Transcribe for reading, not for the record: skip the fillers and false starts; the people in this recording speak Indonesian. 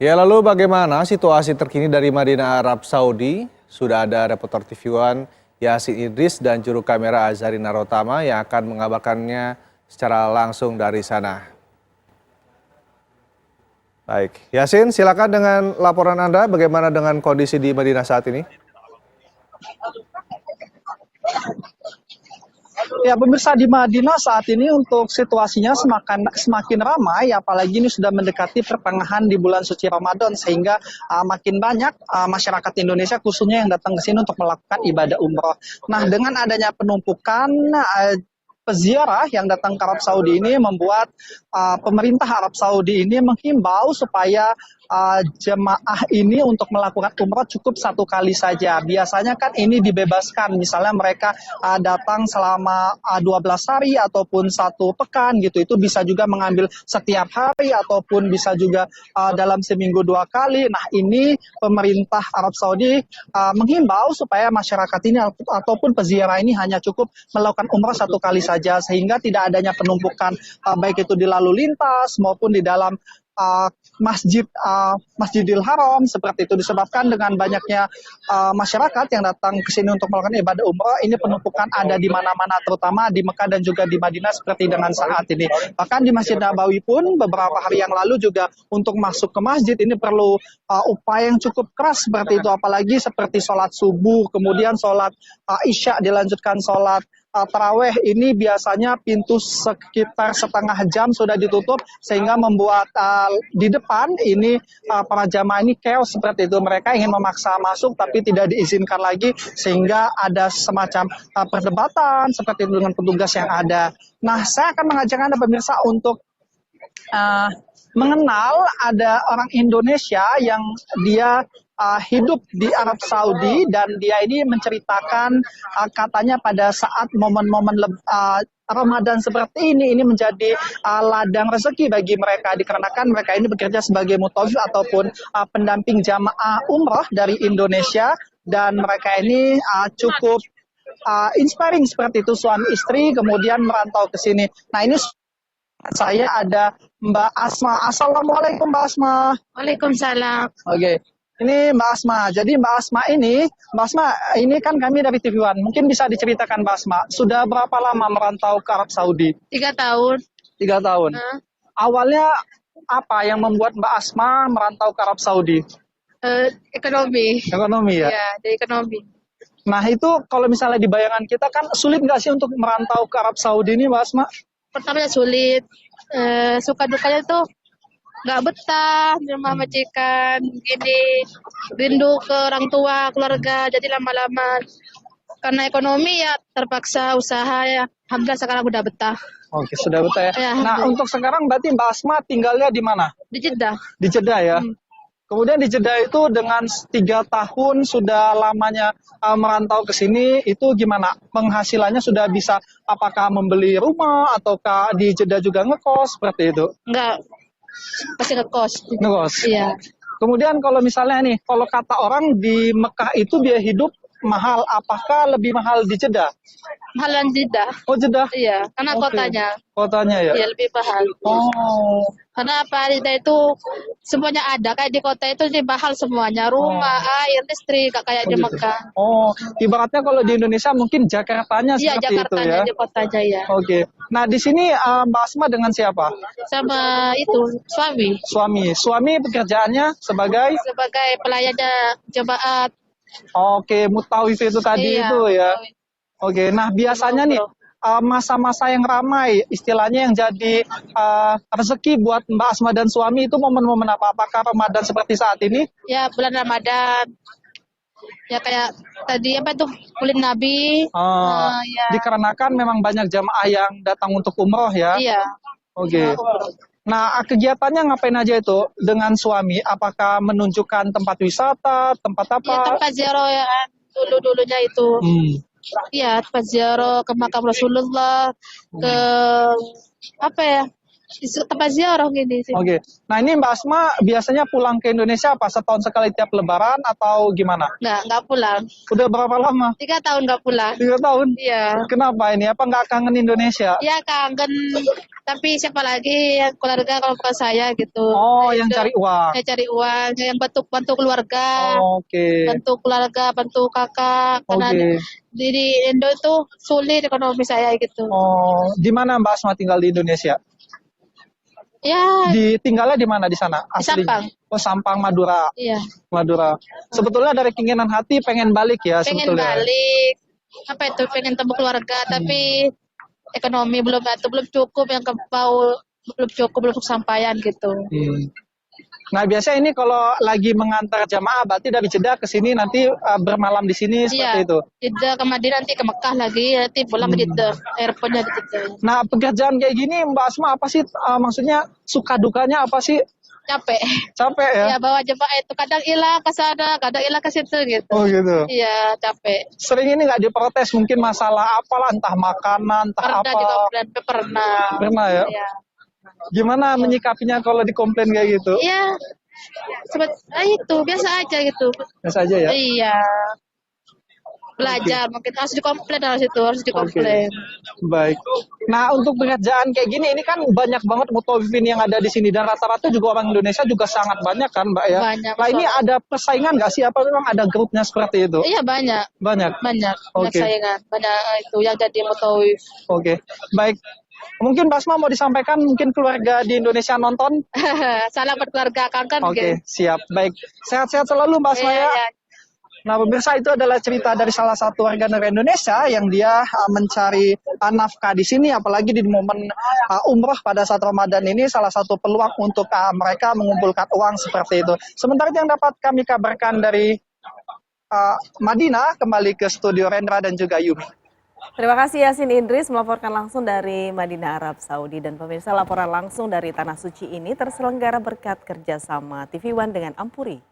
Ya, lalu bagaimana situasi terkini dari Madinah Arab Saudi? Sudah ada reporter TV One Yasin Idris dan juru kamera Azhari Narotama yang akan mengabarkannya secara langsung dari sana. Baik, Yasin, silakan dengan laporan Anda. Bagaimana dengan kondisi di Madinah saat ini? Ya, pemirsa, di Madinah saat ini untuk situasinya semakin ramai, apalagi ini sudah mendekati pertengahan di bulan suci Ramadan, sehingga makin banyak masyarakat Indonesia khususnya yang datang ke sini untuk melakukan ibadah umroh. Nah, dengan adanya penumpukan peziarah yang datang ke Arab Saudi ini membuat pemerintah Arab Saudi ini menghimbau supaya jemaah ini untuk melakukan umroh cukup satu kali saja. Biasanya kan ini dibebaskan, misalnya mereka datang selama 12 hari ataupun satu pekan gitu, itu bisa juga mengambil setiap hari ataupun bisa juga dalam seminggu 2 kali. Nah, ini pemerintah Arab Saudi menghimbau supaya masyarakat ini ataupun peziarah ini hanya cukup melakukan umroh satu kali saja, sehingga tidak adanya penumpukan baik itu di lalu lintas maupun di dalam Masjidil Haram. Seperti itu disebabkan dengan banyaknya masyarakat yang datang ke sini untuk melakukan ibadah umroh, ini penumpukan ada di mana-mana, terutama di Mekah dan juga di Madinah seperti dengan saat ini. Bahkan di Masjid Nabawi pun beberapa hari yang lalu juga untuk masuk ke masjid ini perlu upaya yang cukup keras seperti itu, apalagi seperti sholat subuh, kemudian sholat isya, dilanjutkan sholat taraweh, ini biasanya pintu sekitar setengah jam sudah ditutup, sehingga membuat di depan ini para jamaah ini chaos seperti itu. Mereka ingin memaksa masuk tapi tidak diizinkan lagi, sehingga ada semacam perdebatan seperti itu dengan petugas yang ada. Nah, saya akan mengajak Anda pemirsa untuk mengenal ada orang Indonesia yang dia hidup di Arab Saudi, dan dia ini menceritakan katanya pada saat momen-momen Ramadan seperti ini menjadi ladang rezeki bagi mereka, dikarenakan mereka ini bekerja sebagai mutawif ataupun pendamping jamaah umrah dari Indonesia, dan mereka ini cukup inspiring seperti itu, suami istri kemudian merantau ke sini. Nah, ini saya ada Mbak Asma. Assalamualaikum Mbak Asma. Waalaikumsalam. Oke. Ini Mbak Asma. Jadi Mbak Asma ini kan kami dari TV One. Mungkin bisa diceritakan Mbak Asma, sudah berapa lama merantau ke Arab Saudi? 3 tahun. 3 tahun. Awalnya apa yang membuat Mbak Asma merantau ke Arab Saudi? Ekonomi. Ekonomi ya? Ya, dari ekonomi. Nah, itu kalau misalnya di bayangan kita kan sulit nggak sih untuk merantau ke Arab Saudi ini Mbak Asma? Pertamanya sulit. Suka dukanya tuh nggak betah di rumah majikan gini, rindu ke orang tua, keluarga, jadi lama-lama karena ekonomi ya terpaksa usaha ya. Alhamdulillah sekarang udah betah. Oke, sudah betah ya. Ya, Nah, untuk sekarang berarti Mbak Asma tinggalnya di mana? di Jeddah. Di Jeddah ya. Kemudian di Jeddah itu dengan 3 tahun sudah lamanya merantau ke sini, itu gimana? Penghasilannya sudah bisa, apakah membeli rumah ataukah di Jeddah juga ngekos seperti itu? Enggak, pasti ngekos. Ngekos. Iya. Kemudian kalau misalnya nih, kalau kata orang di Mekah itu biaya hidup mahal, apakah lebih mahal di Jeddah? Mahalan Jeddah. Oh, Jeddah. Iya, karena Oke. kotanya. Kotanya ya? Iya, lebih mahal. Oh. Karena apa, Jeddah itu semuanya ada, kayak di kota itu di mahal semuanya, rumah, air, listrik, gak kayak di gitu. Mekah. Oh, ibaratnya kalau di Indonesia mungkin Jakartanya Iya, seperti Jakartanya, itu ya? di kotanya ya. Oke. Nah, di sini Mbak Asma dengan siapa? Sama itu, suami. Suami. Suami pekerjaannya sebagai? Sebagai pelayannya jemaat. Oke, mutawif itu tadi Iya, itu ya. Oke, nah biasanya nih masa-masa yang ramai, istilahnya yang jadi rezeki buat Mbak Asma dan suami itu momen-momen apa? Apakah Ramadan seperti saat ini? Ya, bulan Ramadan. Ya kayak tadi apa tuh, Maulid Nabi. Ya. Dikarenakan memang banyak jamaah yang datang untuk umroh ya? Iya. Oke. Nah, kegiatannya ngapain aja itu dengan suami? Apakah menunjukkan tempat wisata, tempat apa? Iya, tempat ziarah ya kan, dulu-dulunya itu. Iya, tempat ziarah ke makam Rasulullah, ke apa ya, tempat ziarah gini sih. Oke. Nah ini Mbak Asma biasanya pulang ke Indonesia apa setahun sekali tiap Lebaran atau gimana? Nggak pulang. Udah berapa lama? 3 tahun nggak pulang. 3 tahun? Iya. Kenapa ini? Apa nggak kangen Indonesia? Ya kangen, tapi siapa lagi yang keluarga kalau bukan saya gitu. Oh, yang Itu, cari uang. yang cari uang, yang bantu keluarga, Oke. bantu keluarga, bantu kakak. Karena Oke. di Indo itu sulit ekonomi saya gitu. Oh, di mana Mbak Asma tinggal di Indonesia? Ya, Tinggalnya di mana di sana? di Aslinya? Sampang. Oh, Sampang, Madura. Iya. Madura. Sebetulnya dari keinginan hati pengen balik ya Pengen sebetulnya. balik. Apa itu? Pengen temu keluarga, tapi ekonomi belum cukup yang kebau belum cukup belum kesampaian gitu. Nah, biasanya ini kalau lagi mengantar jamaah berarti dari Jeddah ke sini nanti bermalam di sini seperti Iya. itu. Jeddah ke Madinah nanti ke Mekah lagi, nanti pulang ke Jeddah. Airportnya di Jeddah. Nah, pekerjaan kayak gini Mbak Asma apa sih maksudnya suka dukanya apa sih? Capek. Capek ya? Ya bawa jemaah itu kadang hilang ke sana, kadang hilang ke situ gitu. Oh gitu. Iya, capek. Sering ini nggak diprotes mungkin masalah apalah entah makanan, entah Pernah apa. dikomplain, pernah. Pernah ya? Iya. Gimana menyikapinya kalau dikomplain kayak gitu? Iya. Itu biasa aja gitu. Biasa aja ya? Iya. Belajar mungkin harus dikomplain. Baik. Nah, untuk pekerjaan kayak gini, ini kan banyak banget mutawifin yang ada di sini dan rata-rata juga orang Indonesia juga sangat banyak kan, Mbak ya. Banyak. Nah, ini ada persaingan nggak sih? Apa memang ada grupnya seperti itu? Iya banyak. Banyak. Banyak Oke. saingan. Banyak itu yang jadi mutawif. Oke, baik. Mungkin Basma mau disampaikan mungkin keluarga di Indonesia nonton? Salam buat keluarga kangen. Oke, siap. Baik. Sehat-sehat selalu Mbak Asma ya. Iya. Nah, pemirsa itu adalah cerita dari salah satu warga negara Indonesia yang dia mencari nafkah di sini, apalagi di momen umroh pada saat Ramadan ini salah satu peluang untuk mereka mengumpulkan uang seperti itu. Sementara itu yang dapat kami kabarkan dari Madinah, kembali ke studio Rendra dan juga Yumi. Terima kasih Yasin Idris melaporkan langsung dari Madinah, Arab Saudi. Dan pemirsa, laporan langsung dari Tanah Suci ini terselenggara berkat kerjasama TV One dengan Ampuri.